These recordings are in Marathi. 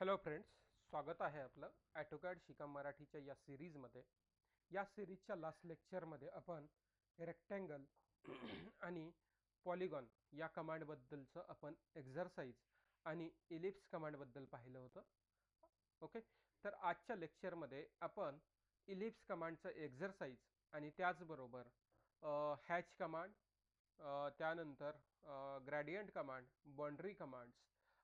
हॅलो फ्रेंड्स, स्वागत आहे आपलं ॲटोकॅड शिका मराठीच्या या सिरीजमध्ये. या सिरीजच्या लास्ट लेक्चरमध्ये आपण रेक्टँगल आणि पॉलिगॉन या कमांडबद्दलचं आपण एक्झरसाइज आणि इलिप्स कमांडबद्दल पाहिलं होतं. ओके, तर आजच्या लेक्चरमध्ये आपण इलिप्स कमांडचं एक्झरसाइज आणि त्याचबरोबर हॅच कमांड, त्यानंतर ग्रॅडियंट कमांड, बाउंड्री कमांड्स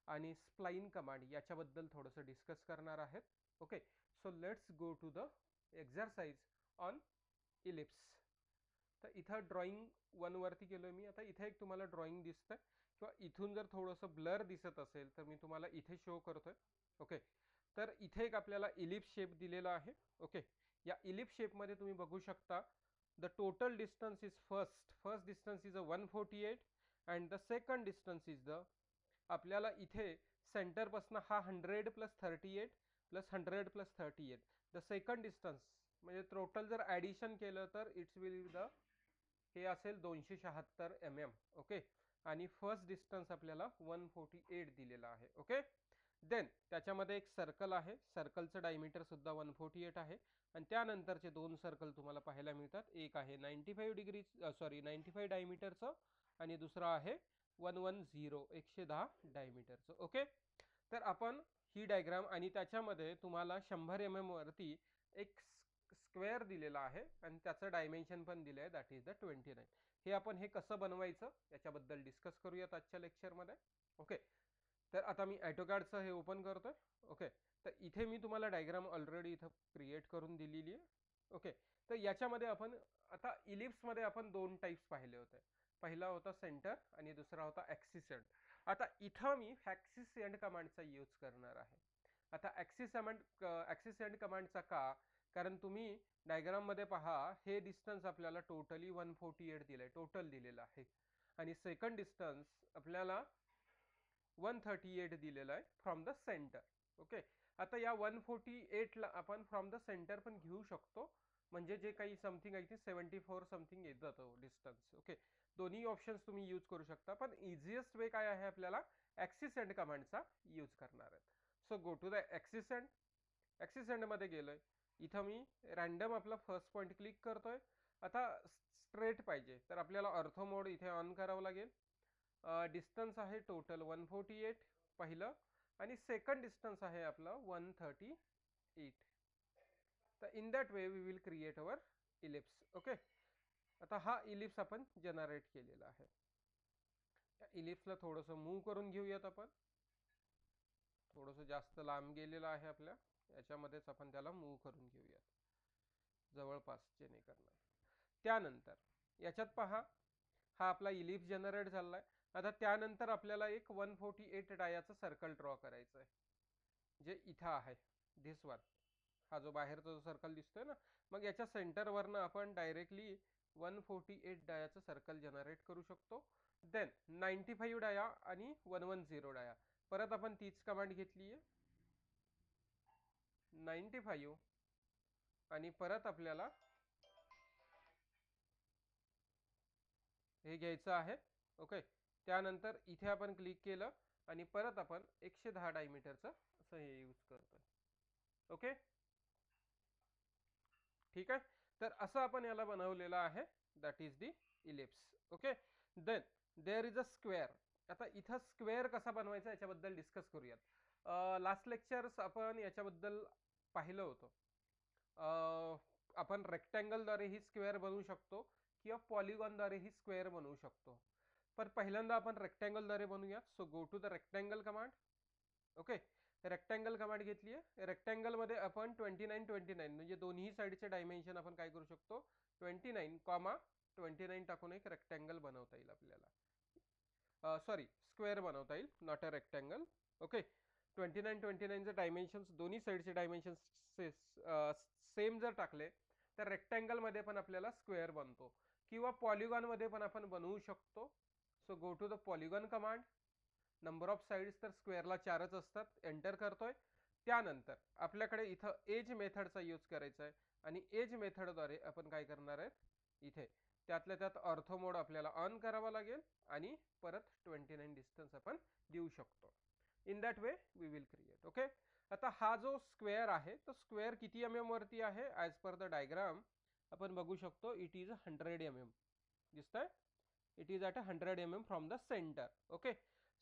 आणि स्प्लाइन कमांड याच्याबद्दल थोडंसं डिस्कस करणार आहेत. Okay, so let's go to the exercise on ellipse. तर इथं ड्रॉइंग वरती केलोय मी. आता इथे एक तुम्हाला ड्रॉइंग दिसतंय किंवा इथून जर थोडंसं ब्लर दिसत असेल तर मी तुम्हाला इथे शो करतोय. ओके, तर इथे एक आपल्याला इलिप्स शेप दिलेला आहे. ओके, या इलिप्स शेपमध्ये तुम्ही बघू शकता the total distance is first distance is a 148 and the second distance is the आपल्याला इथे सेंटर पासून हा 100 plus 38 plus 100 plus 38 the second distance म्हणजे टोटल जर ॲडिशन केलं तर इट्स विल द हे असेल 276 mm. ओके, आणि फर्स्ट डिस्टन्स आपल्याला 148 दिलेला आहे. ओके, देन त्याच्यामध्ये एक सर्कल आहे, सर्कलचं डायमीटर सुद्धा 148 आहे आणि त्यानंतरचे दोन सर्कल तुम्हाला पाहायला मिळतात. एक आहे 95 डिग्री 95 डायमीटरचं आणि दुसरं आहे 110 डायमीटरचं. ओके, तर आपण ही डायग्राम आणि त्याच्यामध्ये तुम्हाला 100 mm वरती एक स्क्वेअर दिलेला आहे आणि त्याचं डायमेन्शन पण दिलं आहे, दॅट इज द 29. हे आपण हे कसं बनवायचं याच्याबद्दल डिस्कस करूयात आजच्या लेक्चरमध्ये. ओके, तर आता मी ॲटोकॅडचं हे ओपन करतोय. ओके, तर इथे मी तुम्हाला डायग्राम ऑलरेडी इथं क्रिएट करून दिलेली आहे. ओके, तर याच्यामध्ये आपण आता इलिप्समध्ये आपण दोन टाईप्स पाहिले होते. पहिला होता सेंटर आणि दुसरा होता ॲक्सिस एंड. आता इथं मी ॲक्सिस एंड कमांडचा यूज करणार आहे. आता ॲक्सिस एंड कमांडचा का, कारण तुम्ही डायग्राममध्ये पहा हे डिस्टन्स आपल्याला टोटली 148 दिलं आहे, टोटल दिलेलं आहे आणि सेकंड डिस्टन्स आपल्याला 138 दिलेला आहे फ्रॉम द सेंटर. ओके, आता या 148ला आपण फ्रॉम द सेंटर पण घेऊ शकतो, म्हणजे जे काही समथिंग आहे ते 74 समथिंग येत जातं डिस्टन्स. ओके, दोन्ही ऑप्शन्स तुम्ही यूज करू शकता, पण इझिएस्ट वे काय आहे आपल्याला ॲक्सिस एंड कमांडचा यूज करणार आहेत. So go to the axis end. Axis एंडमध्ये गेलोय, इथं मी रॅन्डम आपला फर्स्ट पॉईंट क्लिक करतोय. आता स्ट्रेट पाहिजे तर आपल्याला ऑर्थो मोड इथे ऑन करावं लागेल. डिस्टन्स आहे टोटल 148 पहिलं आणि सेकंड डिस्टन्स आहे आपलं 138. तर in that way we will create our ellipse. Okay, आता हा इलिप्स आपण जनरेट केलेला आहे. या इलिप्सला थोडंसं मूव्ह करून घेऊयात आपण. थोडंसं जास्त लांब गेलेलं आहे आपल्या याच्यामध्येच, आपण त्याला मूव्ह करून घेऊयात जवळपासचे नाही करणार. त्यानंतर याच्यात पहा हा आपला इलिप्स जनरेट झाला आहे. आता त्यानंतर आपल्याला एक 148 डायाचं सर्कल ड्रॉ करायचं आहे, जे इथं आहे धिस वन. हा जो बाहेरचा जो सर्कल दिसतोय ना, मग याच्या सेंटरवरनं आपण डायरेक्टली 148 डायाचं सर्कल जनरेट करू शकतो. देन 95 डाया आणि 110 डाया, परत आपण तीच कमांड घेतली आहे 95 आणि परत आपल्याला हे घ्यायचं आहे. ओके, त्यानंतर इथे आपण क्लिक केलं आणि परत आपण 110 डायमीटरचं असं हे यूज करतोय. ओके, ठीक आहे, तर असं आपण याला बनवलेलं आहे, that is the ellipse. Okay, then there is a square. आता इथं स्क्वेअर कसा बनवायचा याच्याबद्दल डिस्कस करूयात. लास्ट लेक्चर्स आपण याच्याबद्दल पाहिलं होतं. आपण रेक्टँगलद्वारे ही स्क्वेअर बनवू शकतो किंवा पॉलिगॉनद्वारे ही स्क्वेअर बनवू शकतो, पण पहिल्यांदा आपण रेक्टँगलद्वारे बनवूया. So go to the rectangle command. Okay, rectangle command घेतली आहे. रेक्टँगलमध्ये आपण 29 म्हणजे दोन्ही साईडचे डायमेन्शन आपण काय करू शकतो, 29 टाकून एक रेक्टँगल बनवता येईल आपल्याला. सॉरी, स्क्वेअर बनवता येईल, नॉट अ रेक्टँगल. ओके, 29चे डायमेन्शन्स, दोन्ही साईडचे डायमेन्शन्स सेम जर टाकले तर रेक्टँगलमध्ये पण आपल्याला स्क्वेअर बनतो किंवा पॉलिगॉनमध्ये पण आपण बनवू शकतो. So go to the polygon command. Number of sides तर स्क्वेअरला 4च असतात. एंटर करतोय. त्यानंतर आपल्याकडे इथं एज मेथडचा यूज करायचा आहे आणि एज मेथडद्वारे आपण काय करणार आहेत, इथे त्यातल्या त्यात ऑर्थो मोड आपल्याला ऑन करावा लागेल आणि परत 29 डिस्टन्स आपण देऊ शकतो. In that way we will create. Okay, आता हा जो स्क्वेअर आहे तो स्क्वेअर किती mm वरती आहे? ॲज पर द डायग्राम आपण बघू शकतो इट इज 100 mm. दिसतंय? It is at 100 mm from the centre. Okay,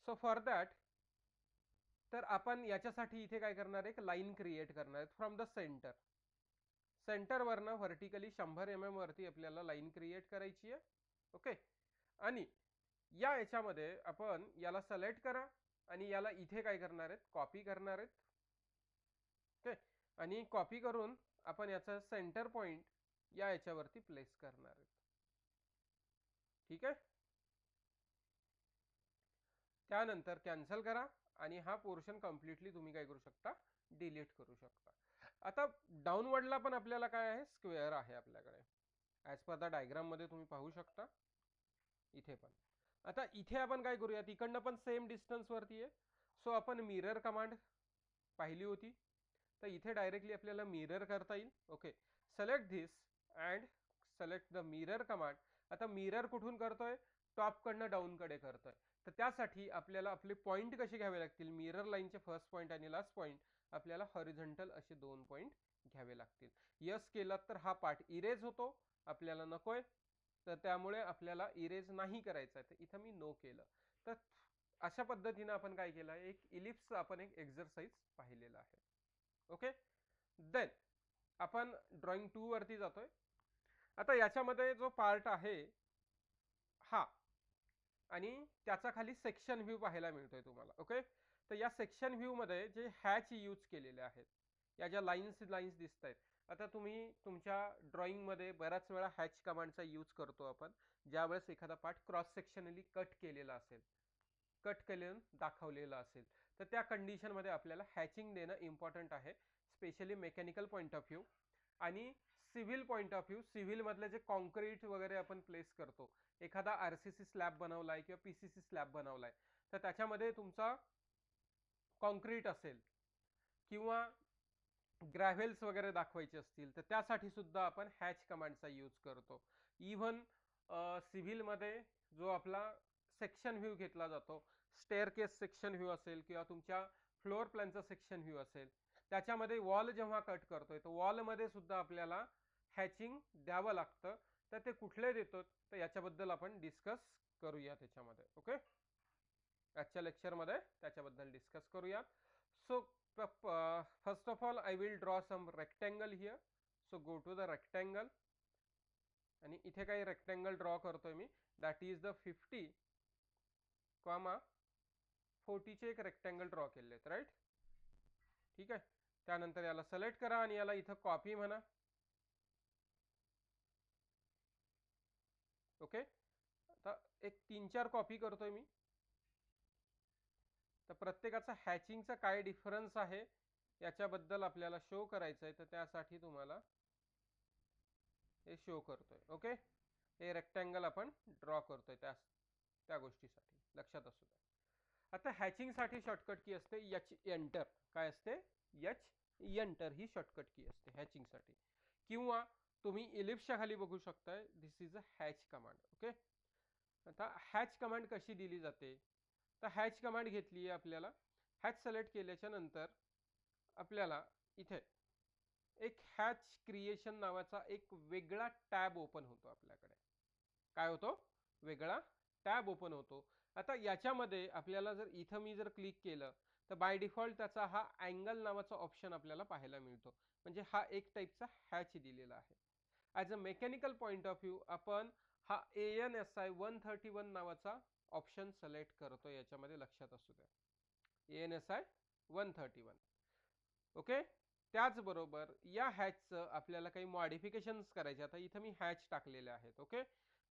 so for that तर आपण याच्यासाठी इथे काय करणार आहे? एक लाईन क्रिएट करणार आहेत फ्रॉम द सेंटर. सेंटरवरनं व्हर्टिकली 100 mm वरती आपल्याला लाईन क्रिएट करायची आहे. ओके, आणि याच्यामध्ये आपण याला सिलेक्ट करा आणि याला इथे काय करणार आहेत? कॉपी करणार आहेत. ओके, आणि कॉपी करून आपण याचा सेंटर पॉइंट याच्यावरती प्लेस करणार आहेत. ठीक आहे, त्यानंतर कॅन्सल करा आणि हा पोर्शन कम्प्लिटली तुम्ही काय करू शकता? डिलीट करू शकता. आता डाऊनवर्डला पण आपल्याला काय आहे? स्क्वेअर आहे आपल्याकडे. ॲज पर द डायग्राम मध्ये तुम्ही पाहू शकता इथे पण. आता इथे आपण काय करूया? इकडनं पण सेम डिस्टन्स वरती आहे. सो आपण मिरर कमांड पाहिली होती, तर इथे डायरेक्टली आपल्याला मिरर करता येईल. Okay, select this and select the mirror command. आता मिरर कुठून करतोय? टॉपकडनं डाऊनकडे करतोय. तर त्यासाठी आपल्याला आपले पॉईंट कसे घ्यावे लागतील? मिरर लाईनचे फर्स्ट पॉईंट आणि लास्ट पॉईंट आपल्याला हॉरिझॉन्टल असे 2 पॉईंट घ्यावे लागतील. यस केलं तर हा पार्ट इरेज होतो, आपल्याला नकोय, तर त्यामुळे आपल्याला इरेज नाही करायचा आहे. तर इथं मी नो केलं. तर अशा पद्धतीने आपण काय केलं आहे? एक इलिप्स आपण एक एक्झरसाइज पाहिलेला आहे. ओके, देन आपण ड्रॉइंग 2 वरती जातोय. आता याच्यामध्ये जो पार्ट आहे हा, आणि त्याचा खाली सेक्शन व्ह्यू पाहायला मिळतोय तुम्हाला. ओके, तर या सेक्शन व्ह्यू मध्ये जे हॅच यूज केलेले आहेत, या ज्या लाईन्स दिसत आहेत. आता तुम्ही तुमच्या ड्रॉइंग मध्ये बऱ्याच वेळा हॅच कमांडचा यूज करतो आपण, ज्यावेळेस एखादा पार्ट क्रॉस सेक्शनली कट केलेला असेल, कट केलेलं दाखवलेलं असेल, तर त्या कंडिशन मध्ये आपल्याला हॅचिंग देणं इम्पॉर्टंट आहे, specially mechanical point of view आणि civil point of view. Civil मधले जे कॉन्क्रीट वगैरे आपण प्लेस करतो, एखादा आरसीसी स्लॅब बनवलाय किंवा पीसीसी स्लॅब बनवलाय, तर त्याच्यामध्ये तुमचा कॉन्क्रीट असेल किंवा ग्रॅव्हेल्स वगैरे दाखवायचे असतील, तर त्यासाठी सुद्धा आपण हॅच कमांडचा यूज करतो. इव्हन सिव्हिलमध्ये जो आपला सेक्शन व्ह्यू घेतला जातो, स्टेअरकेस सेक्शन व्ह्यू असेल किंवा तुमच्या फ्लोअर प्लॅनचा सेक्शन व्ह्यू असेल, त्याच्यामध्ये वॉल जेव्हा कट करतोय, तर वॉलमध्ये सुद्धा आपल्याला हॅचिंग द्यावं लागतं. तर ते कुठले देतो, तर याच्याबद्दल आपण डिस्कस करूया त्याच्यामध्ये. ओके, आजच्या लेक्चरमध्ये त्याच्याबद्दल डिस्कस करूया. So first of all I will draw some rectangle here. So go to the rectangle आणि इथे काही रेक्टँगल ड्रॉ करतोय मी, दॅट इज द 50, 40 चे एक रेक्टँगल ड्रॉ केले आहेत, राईट. ठीक आहे, त्यानंतर याला सिलेक्ट करा आणि याला इथं कॉपी म्हणा. ओके, आता एक 3-4 कॉपी करतोय मी. तर प्रत्येकाचा हॅचिंगचा काय डिफरन्स आहे याच्याबद्दल आपल्याला शो करायचं आहे, तर त्यासाठी तुम्हाला हे शो करतोय. ओके, हे रेक्टँगल आपण ड्रॉ करतोय त्या गोष्टीसाठी लक्षात असू द्या. आता हॅचिंग साठी शॉर्टकट की असते एच एंटर. काय असते? एच एंटर ही शॉर्टकट की असते हॅचिंग साठी. किंवा तुम्ही इलिप्सच्या खाली बघू शकताय, this is a hatch command. Okay, आता हॅच कमांड कशी दिली जाते? तर हॅच कमांड घेतली आहे आपल्याला. हॅच सिलेक्ट केल्याच्या नंतर आपल्याला इथे एक हॅच क्रिएशन नावाचा एक वेगळा टॅब ओपन होतो आपल्याकडे. काय होतो? वेगळा टॅब ओपन होतो. आता याच्यामध्ये आपल्याला जर इथं मी जर क्लिक केलं, तर बाय डिफॉल्ट त्याचा हा अँगल नावाचा ऑप्शन आपल्याला पाहायला मिळतो. म्हणजे हा एक टाइपचा हॅच दिलेला आहे. As a mechanical point of view आपण हा ANSI 131 नावाचा ऑप्शन सिलेक्ट करतो याच्यामध्ये, लक्षात असू द्या. ANSI 131. ओके, त्याचबरोबर या हॅचचं आपल्याला काही मॉडिफिकेशन्स करायचे. आता इथं मी हॅच टाकलेले आहेत. ओके,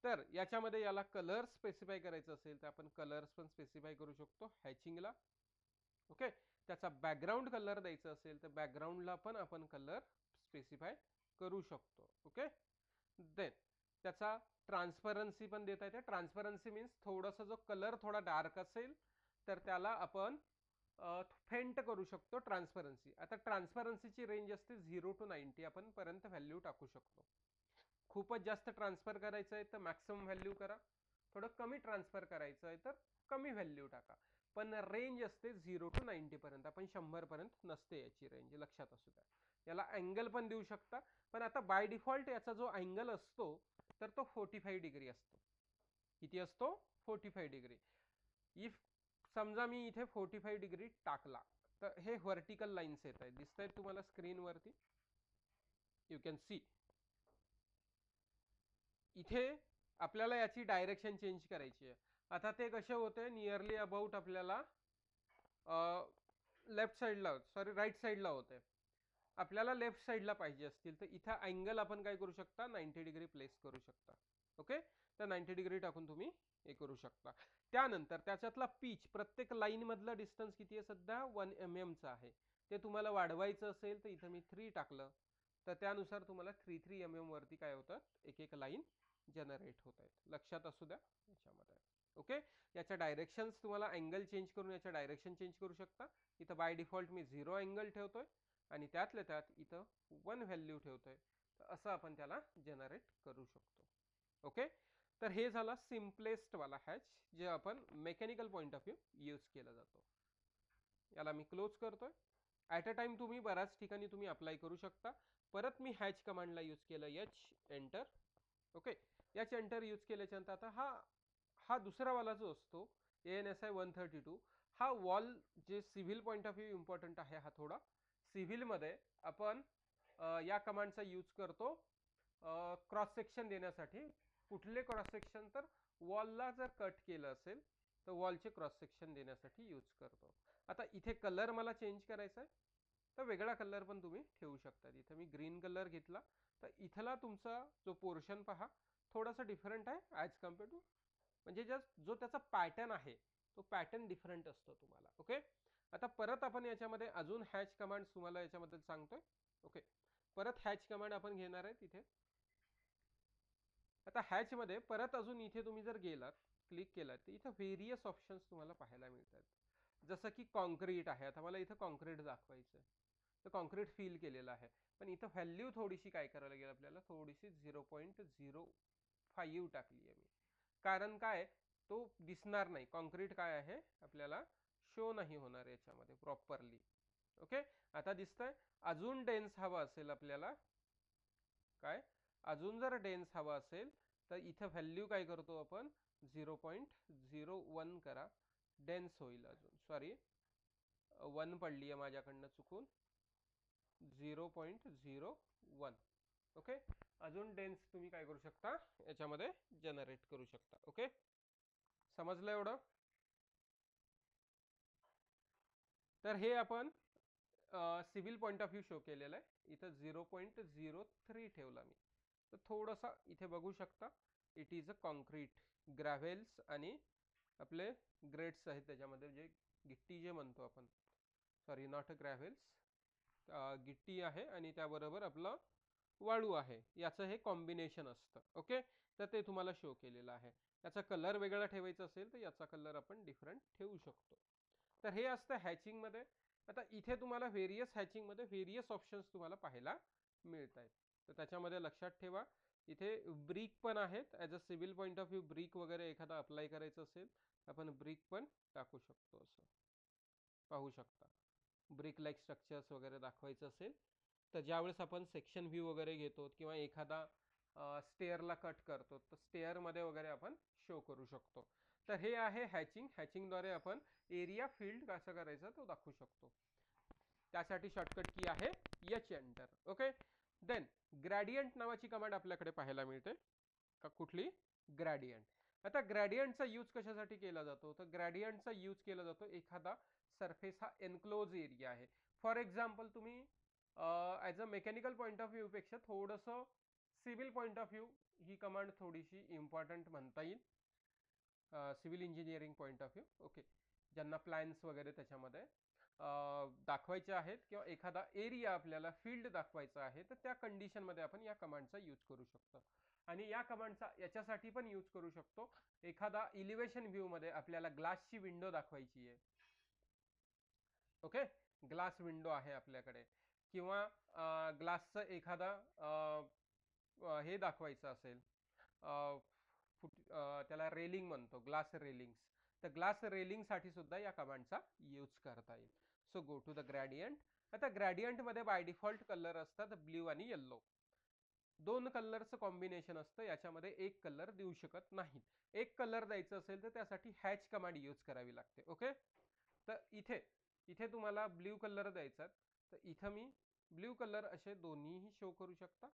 तर याच्यामध्ये याला कलर स्पेसिफाय करायचं असेल तर आपण कलर्स पण स्पेसिफाय करू शकतो हॅचिंगला. ओके, त्याचा बॅकग्राऊंड कलर द्यायचा असेल तर बॅकग्राऊंडला पण आपण कलर स्पेसिफाय करू शकतो. ओके, देन त्याचा ट्रान्सपरन्सी पण देता येते. ट्रान्सपरन्सी मीन्स थोडासा जो कलर थोडा डार्क असेल तर त्याला आपण फेंट करू शकतो ट्रान्सपरन्सी. आता ट्रान्सपरन्सीची रेंज असते 0 to 90 आपण पर्यंत व्हॅल्यू टाकू शकतो. खूपच जास्त ट्रान्सफर करायचं आहे तर मॅक्सिमम व्हॅल्यू करा, थोडं कमी ट्रान्सफर करायचं आहे तर कमी व्हॅल्यू टाका. पण रेंज असते 0 to 90 पर्यंत. आपण 100 पर्यंत नसते याची रेंज, लक्षात असू द्या. याला अँगल पण देऊ शकता, पण आता बाय डिफॉल्ट याचा जो अँगल असतो तर तो 45 डिग्री असतो. किती असतो? 45 डिग्री. इफ समजा मी इथे 45 डिग्री टाकला तर हे व्हर्टिकल लाईन्स येत आहेत, दिसत आहेत तुम्हाला स्क्रीनवरती. यू कॅन सी इथे आपल्याला याची डायरेक्शन चेंज करायची आहे. आता ते कसे होते, नियरली अबाउट आपल्याला लेफ्ट साईडला, सॉरी राईट साईडला होते. आपल्याला लेफ्ट साईडला पाहिजे असतील तर इथं अँगल आपण काय करू शकता, 90 डिग्री प्लेस करू शकता. ओके, तर 90 डिग्री टाकून तुम्ही हे करू शकता. त्यानंतर त्याच्यातला पिच, प्रत्येक लाईन मधला डिस्टन्स किती आहे सध्या 1 mm चा आहे. ते तुम्हाला वाढवायचं असेल तर इथं मी 3 टाकलं तर त्यानुसार तुम्हाला 3 mm वरती काय होतं, एक एक लाईन जनरेट होत आहेत. लक्षात असू द्या याच्यामध्ये. ओके, याच्या डायरेक्शन्स तुम्हाला अँगल चेंज करून याच्या डायरेक्शन चेंज करू शकता. इथं बाय डिफॉल्ट मी 0 अँगल ठेवतोय आणि त्यातल्या त्यात इथं 1 व्हॅल्यू ठेवतोय. तर असं आपण त्याला जनरेट करू शकतो. ओके, तर हे झाला सिम्पलेस्ट वाला हॅच, जे आपण mechanical point of view use केला जातो. याला मी क्लोज करतोय. ॲट अ टाइम तुम्ही बऱ्याच ठिकाणी तुम्ही अप्लाय करू शकता. परत मी हॅच कमांडला यूज केलं, एच एंटर. ओके, याच एंटर यूज केल्याच्या नंतर आता हा दुसरा वाला जो असतो ANSI 132, हा वॉल जे civil point of view important आहे. हा थोडा सिव्हिलमध्ये आपण या कमांडचा यूज करतो क्रॉस सेक्शन देण्यासाठी. कुठले क्रॉस सेक्शन, तर वॉलला जर कट केलं असेल तर वॉलचे क्रॉस सेक्शन देण्यासाठी यूज करतो. आता इथे कलर मला चेंज करायचा आहे तर वेगळा कलर पण तुम्ही ठेवू शकता. इथे मी ग्रीन कलर घेतला तर इथला तुमचा जो पोर्शन पहा थोडासा डिफरंट आहे ॲज कम्पेअर टू, म्हणजे जो त्याचा पॅटर्न आहे तो पॅटर्न डिफरंट असतो तुम्हाला. ओके, आता परत आपण याच्यामध्ये अजून हॅच कमांड तुम्हाला याच्यामध्ये सांगतोय. ओके, परत हॅच कमांड आपण घेणार आहे तिथे. आता हॅच मध्ये परत अजून इथे तुम्ही जर गेलात, क्लिक केलात तर इथं व्हेरियस ऑप्शन्स तुम्हाला पाहायला मिळतात. जसं की कॉन्क्रीट आहे. आता मला इथं कॉन्क्रीट दाखवायचं आहे तर कॉन्क्रीट फिल केलेलं आहे, पण इथं व्हॅल्यू थोडीशी काय करायला लागेल आपल्याला, थोडीशी 0.05 टाकली आहे मी. कारण काय, तो दिसणार नाही. कॉन्क्रीट काय आहे आपल्याला शो नाही होणार याच्यामध्ये प्रॉपरली. ओके, आता दिसतंय. अजून डेन्स हवा असेल आपल्याला, काय अजून जर डेन्स हवा असेल तर इथं व्हॅल्यू काय करतो आपण, 0.01 करा, डेन्स होईल. अजून सॉरी 1 पडली आहे माझ्याकडनं चुकून, 0.01. ओके, अजून डेन्स तुम्ही काय करू शकता याच्यामध्ये जनरेट करू शकता. ओके, समजलं एवढं? तर हे आपण civil point of view show केलेलं आहे. इथं 0.03 ठेवला मी. तर थोडासा इथे बघू शकता, इट इज अ कॉन्क्रीट ग्रॅव्हेल्स आणि आपले ग्रेड्स आहेत त्याच्यामध्ये, जे गिट्टी जे म्हणतो आपण, सॉरी नॉट अ ग्रॅव्हेल्स, गिट्टी आहे आणि त्याबरोबर आपलं वाळू आहे, याचं हे कॉम्बिनेशन असतं. ओके, तर ते तुम्हाला शो केलेलं आहे. याचा कलर वेगळा ठेवायचा असेल तर याचा कलर आपण डिफरंट ठेवू शकतो. तर हे असतं हॅचिंग मध्ये. आता इथे तुम्हाला व्हेरियस हॅचिंग मध्ये व्हेरियस ऑप्शन्स तुम्हाला पाहायला मिळत आहेत. तर त्याच्यामध्ये लक्षात ठेवा, इथे ब्रिक पण आहेत. As a civil point of view brick वगैरे एखादा अप्लाय करायचं असेल आपण ब्रिक पण टाकू शकतो. असं पाहू शकता, ब्रिक लाईक स्ट्रक्चर्स वगैरे दाखवायचं असेल तर ज्यावेळेस आपण सेक्शन व्ह्यू वगैरे घेतो किंवा एखादा स्टेअरला कट करतो तर स्टेअरमध्ये वगैरे आपण शो करू शकतो. तर हे आहे हॅचिंग. हॅचिंगद्वारे आपण एरिया फील्ड कसं करायचं तो दाखवू शकतो. त्यासाठी शॉर्टकट की आहे H enter. Okay, then gradient नावाची कमांड आपल्याकडे पाहायला मिळते का, कुठली, ग्रॅडियंट. आता ग्रॅडियंटचा यूज कशासाठी केला जातो, तर ग्रॅडियंटचा यूज केला जातो एखादा सरफेस हा एनक्लोज एरिया आहे. फॉर एक्झाम्पल तुम्ही as a mechanical point of view पेक्षा थोडंसं civil point of view he command थोडीशी इम्पॉर्टंट म्हणता येईल, civil engineering point of view. Okay, ज्यांना प्लॅन्स वगैरे त्याच्यामध्ये दाखवायचे आहेत किंवा एखादा एरिया आपल्याला फील्ड दाखवायचा आहे तर त्या कंडिशनमध्ये आपण या कमांडचा यूज करू शकतो. आणि या कमांडचा याच्यासाठी पण यूज करू शकतो, एखादा इलिव्हेशन व्ह्यू मध्ये आपल्याला ग्लासची विंडो दाखवायची आहे. ओके, ग्लास विंडो आहे आपल्याकडे, किंवा ग्लासचं एखादा हे दाखवायचं असेल, त्याला रेलिंग म्हणतो, ग्लास रेलिंग्स. तर ग्लास रेलिंगसाठी सुद्धा या कमांडचा यूज करता येईल. So go to the gradient. आता ग्रॅडियंटमध्ये बाय डिफॉल्ट कलर असतात ब्ल्यू आणि येल्लो. दोन कलरचं कॉम्बिनेशन असतं, याच्यामध्ये एक कलर देऊ शकत नाही. एक कलर द्यायचं असेल तर त्यासाठी हॅच कमांड यूज करावी लागते. ओके, तर इथे इथे तुम्हाला ब्ल्यू कलर द्यायचा, तर इथं मी ब्ल्यू कलर असे दोन्हीही शो करू शकता.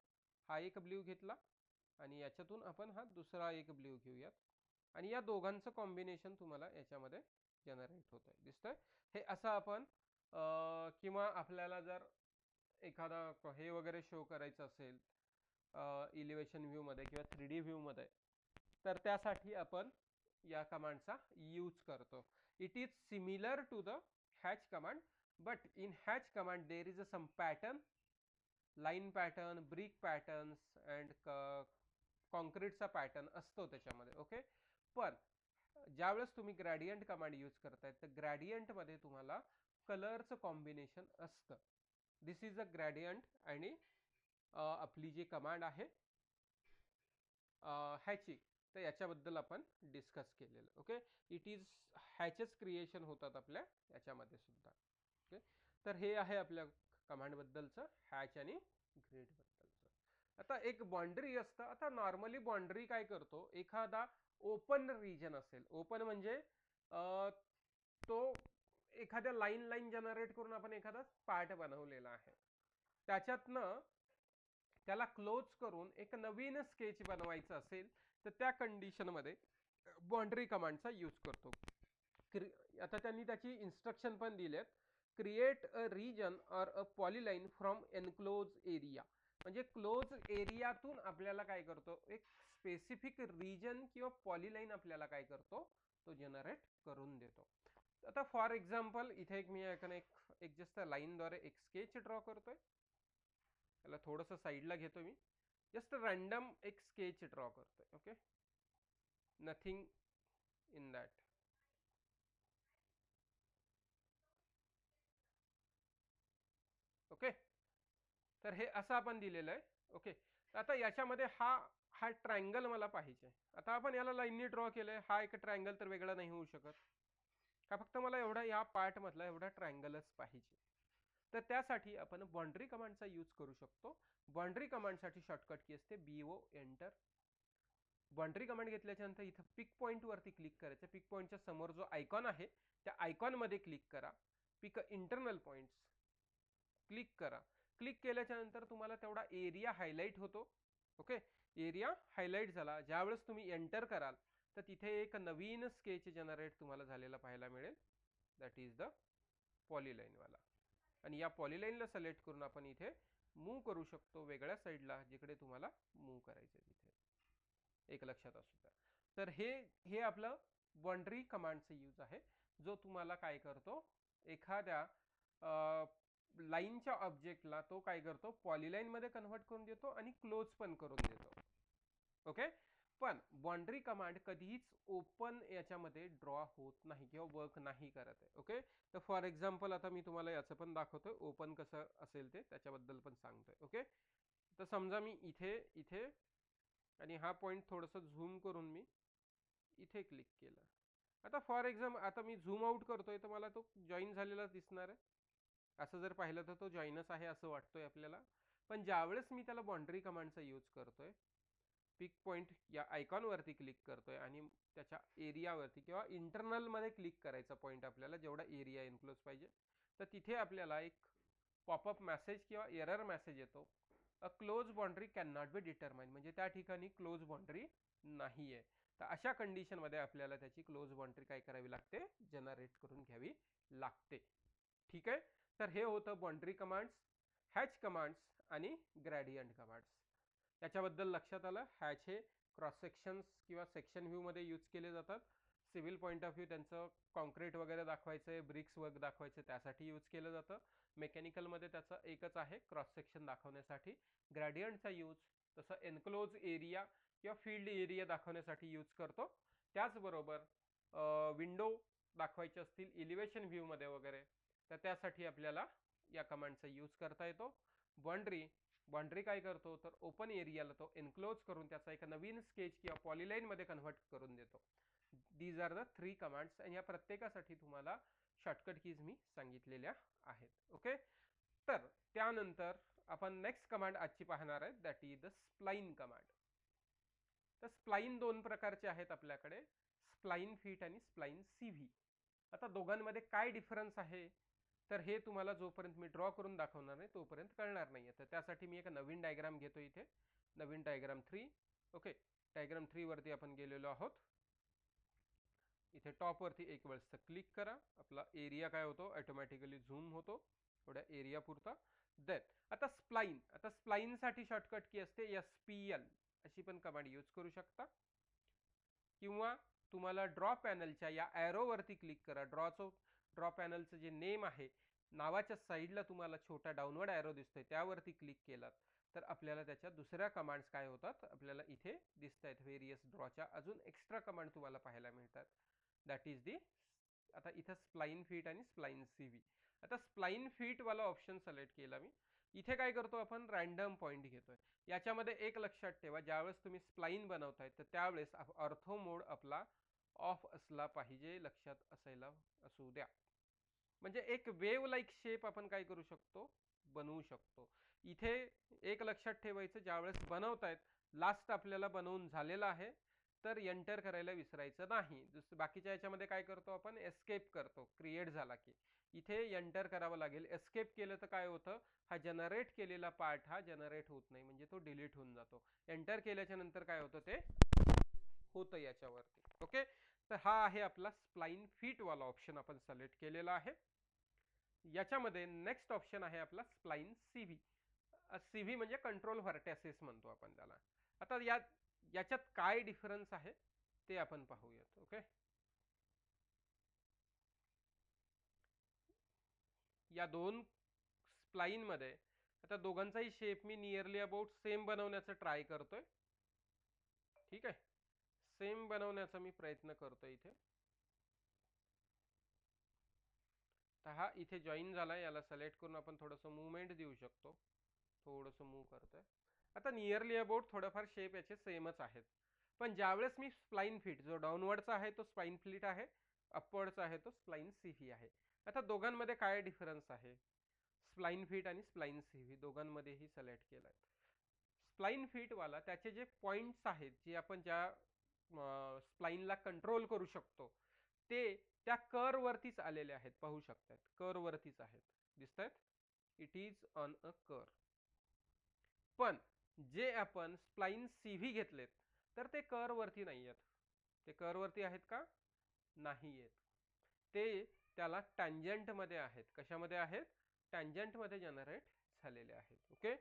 हा एक ब्ल्यू घेतला आणि याच्यातून आपण हा दुसरा एक ब्ल्यू घेऊयात आणि या दोघांचं कॉम्बिनेशन तुम्हाला याच्यामध्ये जनरेट होत आहे, दिसतंय. हे असं आपण किंवा आपल्याला जर एखादा हे वगैरे शो करायचं असेल इलिव्हेशन व्ह्यू मध्ये किंवा 3D व्ह्यू मध्ये, तर त्यासाठी आपण या कमांडचा यूज करतो. It is similar to the hatch command, but in hatch command there is a some pattern, line pattern, brick patterns and कॉन्क्रीटचा पॅटर्न असतो त्याच्यामध्ये. ओके, पण ज्यावेळेस तुम्ही ग्रॅडियंट कमांड यूज करताय तर ग्रॅडियंटमध्ये तुम्हाला कलरचं कॉम्बिनेशन असतं. दिस इज अ ग्रॅडियंट आणि आपली जी कमांड आहे हॅचिंग, तर याच्याबद्दल आपण डिस्कस केलेलं. ओके, इट इज हॅचेस क्रिएशन होतात आपल्या याच्यामध्ये सुद्धा. ओके, तर हे आहे आपल्या कमांड बद्दलचं, हॅच आणि ग्रिड बद्दलचं. आता एक बाउंड्री असतं. आता नॉर्मली बाउंड्री काय करतो, एखादा ओपन रिजन असेल, ओपन म्हणजे तो एखाद्या लाईन जनरेट करून आपण एखादा पार्ट बनवलेला आहे, त्याच्यातनं त्याला क्लोज करून एक नवीन स्केच बनवायचं असेल तर त्या कंडिशनमध्ये बाउंड्री कमांडचा यूज करतो. आता त्यांनी त्याची इन्स्ट्रक्शन पण दिलेत. Create a region or a polyline from enclose area. म्हणजे क्लोज एरियातून आपल्याला काय करतो, एक स्पेसिफिक रिजन किंवा पॉलीलाईन आपल्याला काय करतो, तो जनरेट करून देतो. आता फॉर एक्झाम्पल इथे एक मी एक जस्ट लाईनद्वारे एक स्केच ड्रॉ करतोय. त्याला थोडंसं साईडला घेतो मी, जस्ट रॅन्डम एक स्केच ड्रॉ करतोय. Okay, nothing in that. Okay, तर हे असं आपण दिलेलं आहे. ओके, आता याच्यामध्ये हा हा ट्रायंगल मला पाहिजे. आता आपण याला लाईननी ड्रॉ केलंय, हा एक ट्रायंगल तर वेगळा नाही होऊ शकत का, फक्त मला एवढा या पार्ट मधला एवढा ट्रायंगलच पाहिजे. तर त्यासाठी आपण बाउंड्री कमांडचा यूज करू शकतो. बाउंड्री कमांडसाठी शॉर्टकट की असते BO एंटर. बाउंड्री कमांड घेतल्याच्या नंतर इथं पिक पॉइंट वरती क्लिक करायचं. पिक पॉइंटच्या समोर जो आयकॉन आहे त्या आयकॉन मध्ये क्लिक करा. पिक इंटरनल पॉइंट्स क्लिक करा. क्लिक केल्याच्या नंतर तुम्हाला तेवढा एरिया हायलाइट होतो. ओके, एरिया हायलाइट झाला. ज्यावेळेस तुम्ही एंटर कराल तर तिथे एक नवीन स्केच जनरेट तुम्हाला झालेला पाहायला मिळेल. दॅट इज द पॉलीलाईन वाला. आणि या पॉलीलाईनला सिलेक्ट करून आपण इथे मूव्ह करू शकतो वेगळ्या साईडला, जिकडे तुम्हाला मूव्ह करायचं तिथे. एक लक्षात असू द्या. तर हे हे आपलं बाउंड्री कमांडचं यूज आहे, जो तुम्हाला काय करतो, एखाद्या लाईनच्या ऑब्जेक्टला तो काय करतो, पॉलीलाईन मध्ये कन्व्हर्ट करून देतो आणि क्लोज पण करून देतो. ओके, पण बाउंड्री कमांड कधीच ओपन याच्यामध्ये ड्रॉ होत नाही किंवा वर्क नाही करत आहे. ओके, तर फॉर एक्झाम्पल आता मी तुम्हाला याचं पण दाखवतोय, ओपन कसं असेल ते त्याच्याबद्दल पण सांगतोय. ओके, तर समजा मी इथे इथे आणि हा पॉइंट थोडंसं झूम करून मी इथे क्लिक केलं. आता फॉर एक्झाम्पल आता मी झूम आउट करतोय तर मला तो जॉईन झालेला दिसणार आहे. असं जर पाहिलं तर तो जॉईनच आहे असं वाटतोय आपल्याला. पण ज्यावेळेस मी त्याला बाउंड्री कमांडचा यूज करतोय, पिक पॉइंट या आयकॉन वरती क्लिक करतोय आणि त्याच्या एरियावरती किंवा इंटरनल मध्ये क्लिक करायचा पॉइंट आपल्याला जेवढा एरिया इन्क्लोज पाहिजे, तर तिथे आपल्याला एक पॉपअप मेसेज किंवा एरर मेसेज येतो, a close boundary can not be determine. म्हणजे त्या ठिकाणी क्लोज बाउंड्री नाहीये. तर अशा कंडिशन मध्ये आपल्याला त्याची क्लोज बाउंड्री काय करावी लागते, जनरेट करून घ्यावी लागते. ठीक आहे, तर हे होतं बाउंड्री कमांड्स, हॅच कमांड्स आणि ग्रॅडियंट कमांड्स. त्याच्याबद्दल लक्षात आलं. हॅच हे क्रॉस सेक्शन्स किंवा सेक्शन व्ह्यू मध्ये यूज केले जातात. सिव्हिल पॉईंट ऑफ व्ह्यू त्यांचं कॉन्क्रीट वगैरे दाखवायचंय, ब्रिक्स वर्क दाखवायचं, त्यासाठी यूज केलं जातं. मेकॅनिकल मध्ये त्याचं एकच आहे, क्रॉस सेक्शन दाखवण्यासाठी. ग्रॅडियंटचा यूज तसं एनक्लोज एरिया किंवा फील्ड एरिया दाखवण्यासाठी यूज करतो. त्याचबरोबर विंडो दाखवायचे असतील इलिव्हेशन व्ह्यू मध्ये वगैरे, तर त्यासाठी आपल्याला या कमांडचा यूज करता येतो. बाउंड्री काय करतो, तर ओपन एरियाला तो एनक्लोज करून त्याचा एक नवीन स्केच किंवा पॉलीलाईन मध्ये कन्व्हर्ट करून देतो. दीज आर द 3 कमांड्स आणि या प्रत्येकासाठी तुम्हाला शॉर्टकट कीज मी सांगितलेल्या आहेत. ओके, तर त्यानंतर आपण नेक्स्ट कमांड आजची पाहणार आहे, that is the spline command. तर स्प्लाइन दोन प्रकारचे आहेत आपल्याकडे, स्प्लाइन फीट आणि स्प्लाइन CV. आता दोघांमध्ये काय डिफरन्स आहे, तर हे तुम्हाला जोपर्यंत मी ड्रॉ करून दाखवणार नाही तोपर्यंत कळणार नाही. तर त्यासाठी मी एक नवीन डायग्राम घेतो इथे, नवीन डायग्राम 3. ओके, डायग्राम 3 वरती आपण गेलेलो आहोत. इथे टॉप वरती एक वेळेस क्लिक करा, आपला एरिया काय होतो ऑटोमॅटिकली झूम होतो थोड्या एरिया पुरता. देन आता स्प्लाइन साठी शॉर्टकट की असते SPL, अशी पण कमांड यूज करू शकता. किंवा तुम्हाला ड्रॉ पॅनलच्या या एरो वरती क्लिक करा. ड्रॉ पॅनलचं जे नेम आहे, नावाच्या साईडला तुम्हाला छोटा डाऊनवर्ड एरो दिसतोय, त्यावरती क्लिक केलात तर आपल्याला त्याच्या दुसऱ्या कमांड्स काय होतात आपल्याला इथे दिसत आहेत. व्हेरियस ड्रॉच्या अजून एक्स्ट्रा कमांड तुम्हाला पाहायला मिळतात. दॅट इज दी, आता इथं स्प्लाइन फीट आणि स्प्लाइन CV. आता स्प्लाइन फीट वाला ऑप्शन सिलेक्ट केला मी. इथे काय करतो आपण, रॅन्डम पॉइंट घेतोय. याच्यामध्ये एक लक्षात ठेवा, ज्यावेळेस तुम्ही स्प्लाइन बनवताय तर त्यावेळेस ऑर्थो मोड आपला ऑफ असला पाहिजे, लक्षात असायला असू द्या. म्हणजे एक वेव लाईक शेप आपण काय करू शकतो, बनवू शकतो. इथे एक लक्षात ठेवायचं, ज्यावेळेस बनवतायत लास्ट आपल्याला बनवून झालेला आहे तर एंटर करायला विसरायचं नाही. बाकीच्या याच्यामध्ये काय करतो आपण, एस्केप करतो क्रिएट झाला की, इथे एंटर करावं लागेल. एस्केप केलं तर काय होतं, हा जनरेट केलेला पार्ट हा जनरेट होत नाही, म्हणजे तो डिलीट होऊन जातो. एंटर केल्याच्या नंतर काय होतं, ते होतं याच्यावरती. ओके, तर हा आहे आपला स्प्लाइन फीट वाला ऑप्शन आपण सिलेक्ट केलेला आहे. याच्यामध्ये नेक्स्ट ऑप्शन आहे आपला स्प्लाइन CV. CV म्हणजे कंट्रोल व्हर्टेसेस म्हणतो आपण त्याला. आता याच्यात काय डिफरन्स आहे ते आपण पाहूयात. ओके, या दोन स्प्लाइन मध्ये आता दोघांचाही shape me nearly about same बनवण्याचा ट्राय करतोय. ठीक आहे, सेम बनवण्याचा मी प्रयत्न करतोय इथे. तर हा इथे जॉईन झाला, याला सिलेक्ट करून आपण थोडंसं मुवमेंट देऊ शकतो. थोडंसं मूव्ह करतोय. आता नियरली अबाउट थोडंफार शेप याचे सेमच आहेत. पण ज्यावेळेस मी स्प्लाइन फीट, जो डाऊनवर्डचा आहे तो स्प्लाइन फीट आहे, अपवर्डचा आहे तो स्प्लाइन CV आहे. आता दोघांमध्ये काय डिफरन्स आहे, स्प्लाइन फीट आणि स्प्लाइन CV दोघांमध्येही सिलेक्ट केलाय. स्प्लाइन फीट वाला त्याचे जे पॉइंट्स आहेत, जे आपण ज्या स्प्लाइनला कंट्रोल करू शकतो, ते त्या कर वरतीच आलेले आहेत. पाहू शकतात, कर वरतीच आहेत, दिसत आहेत. इट इज ऑन अ कर. पण जे आपण स्प्लाइन CV घेतलेत तर ते कर वरती नाही आहेत. ते कर वरती आहेत का, नाही आहेत. ते त्याला टँजंट मध्ये आहेत. कशामध्ये आहेत, टँजंट मध्ये जनरेट झालेले आहेत. ओके,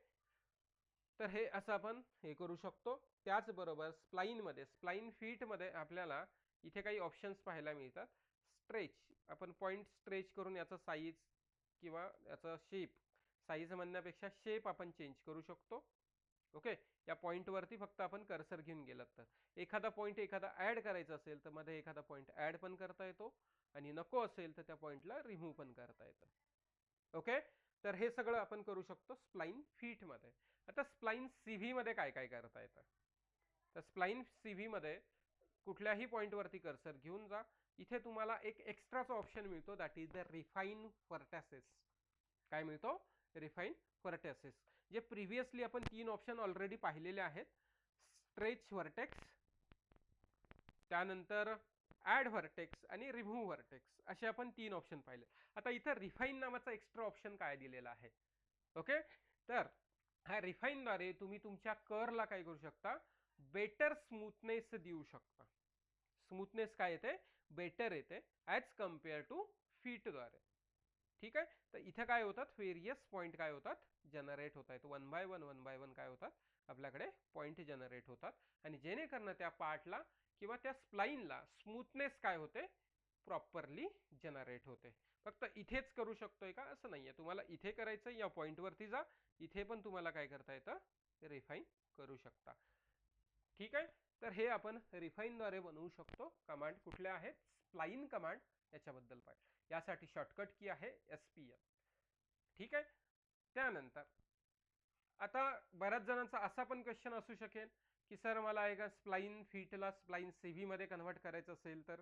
तर हे असं आपण हे करू शकतो. त्याचबरोबर स्प्लाइन फीट मध्ये आपल्याला इथे काही ऑप्शन्स पाहायला मिळतात. स्ट्रेच, आपण पॉइंट स्ट्रेच करून याचा साईज किंवा याचा शेप, साईज म्हणण्यापेक्षा शेप आपण चेंज करू शकतो. ओके, या पॉइंट वरती फक्त आपण कर्सर घेऊन गेलात तर एखादा पॉइंट एखादा ऍड करायचा असेल तर मध्ये एखादा पॉइंट ऍड पण करता येतो, आणि नको असेल तर त्या पॉइंटला रिमूव्ह पण करता येतं. ओके, तर हे सगळं आपण करू शकतो स्प्लाइन फीट मध्ये. आता स्प्लाइन CV मध्ये काय काय करता येतं, तर स्प्लाइन CV मध्ये कुठल्याही पॉइंट वरती कर्सर घेऊन जा. इथे तुम्हाला एक एक्स्ट्राचा ऑप्शन मिळतो, दॅट इज द रिफाईन व्हर्टेसेस. काय मिळतो, रिफाईन व्हर्टेसेस. जे प्रिव्हियसली आपण 3 ऑप्शन ऑलरेडी पाहिलेले आहेत, स्ट्रेच व्हर्टेक्स, त्यानंतर ऍड व्हर्टेक्स आणि रिमूव्ह व्हर्टेक्स, असे आपण 3 ऑप्शन पाहिले. आता इथं रिफाईन नावाचा एक्स्ट्रा ऑप्शन काय दिलेला आहे. ओके, तर हा रिफाईन द्वारे तुम्ही तुमच्या करला काय करू शकता, बेटर स्मूथनेस देऊ शकता. स्मूथनेस काय येते, बेटर येते ॲज कम्पेअर टू फीट द्वारे. ठीक आहे, तर इथे काय होतात, व्हेरियस पॉइंट काय होतात, जनरेट होत आहेत. वन बाय वन काय होतात, आपल्याकडे पॉइंट जनरेट होतात, आणि जेणेकरून त्या पार्टला किंवा त्या स्प्लाइनला स्मूथनेस काय होते, प्रॉपरली जनरेट होते. फक्त इथेच करू शकतोय का, असं नाहीये. तुम्हाला इथे करायचं, या पॉइंट वरती जा, इथे पण तुम्हाला काय करता येतं, रिफाईन करू शकता. ठीक आहे, तर हे आपण रिफाईन द्वारे बनवू शकतो. कमांड कुठल्या आहेत, स्प्लाइन कमांड, याच्याबद्दल पाहिजे. यासाठी शॉर्टकट की आहे SPL. ठीक आहे, त्यानंतर आता बऱ्याच जणांचा असा पण क्वेश्चन असू शकेल की सर मला एका स्प्लाइन फीटला स्प्लाइन सी मध्ये कन्व्हर्ट करायचं असेल तर,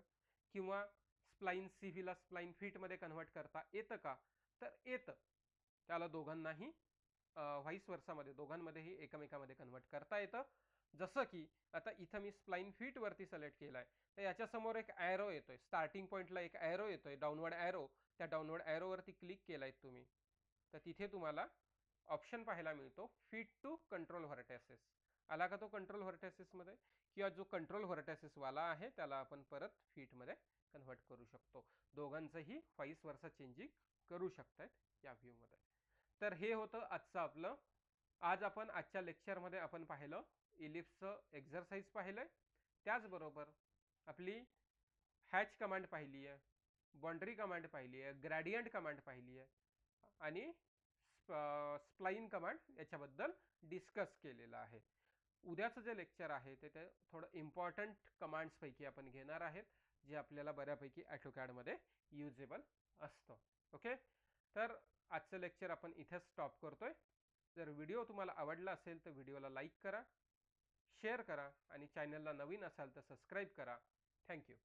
किंवा स्प्लाइन सी ला स्प्लाइन फीटमध्ये कन्व्हर्ट करता येतं का? तर येतं. त्याला दोघांनाही व्हाईस वर्सामध्ये दोघांमध्येही एकमेकांमध्ये कन्व्हर्ट करता येतं. जसं की आता इथं मी स्प्लाइन फीट वरती सिलेक्ट केलाय, तर याच्या समोर एक ॲरो येतोय, स्टार्टिंग पॉइंटला एक ॲरो येतोय, डाऊनवर्ड ॲरो. त्या डाऊनवर्ड ॲरोवरती क्लिक केलाय तुम्ही, तर तिथे तुम्हाला ऑप्शन पाहायला मिळतो फीट टू कंट्रोल व्हर्टेसेस. आला का तो कंट्रोल व्हर्टेसेसमध्ये? किंवा जो कंट्रोल व्हर्टेसेस वाला आहे त्याला आपण परत फीटमध्ये कन्व्हर्ट करू शकतो. दोघांचंही व्हाईस वर्सा चेंजिंग करू शकतायत या व्ह्यूमध्ये. तर हे होतं आजचं आपलं. आज आपण आजच्या लेक्चरमध्ये आपण पाहिलं इलिप्सचं एक्झरसाइज पाहिलंय, त्याचबरोबर आपली हॅच कमांड पाहिली आहे, बाउंड्री कमांड पाहिली आहे, ग्रॅडियंट कमांड पाहिली आहे, आणि स्प्लाइन कमांड याच्याबद्दल डिस्कस केलेलं आहे. उद्याचं जे लेक्चर आहे ते थोडं इम्पॉर्टंट कमांड्स पैकी आपण घेणार आहेत, जे आपल्याला बऱ्यापैकी ॲटोकॅडमध्ये युजेबल असतं. ओके, तर आजचं लेक्चर आपण इथेच स्टॉप करतोय. जर व्हिडिओ तुम्हाला आवडला असेल तर व्हिडिओला लाईक करा, शेअर करा, आणि चॅनलला नवीन असाल तर सबस्क्राईब करा. थँक्यू.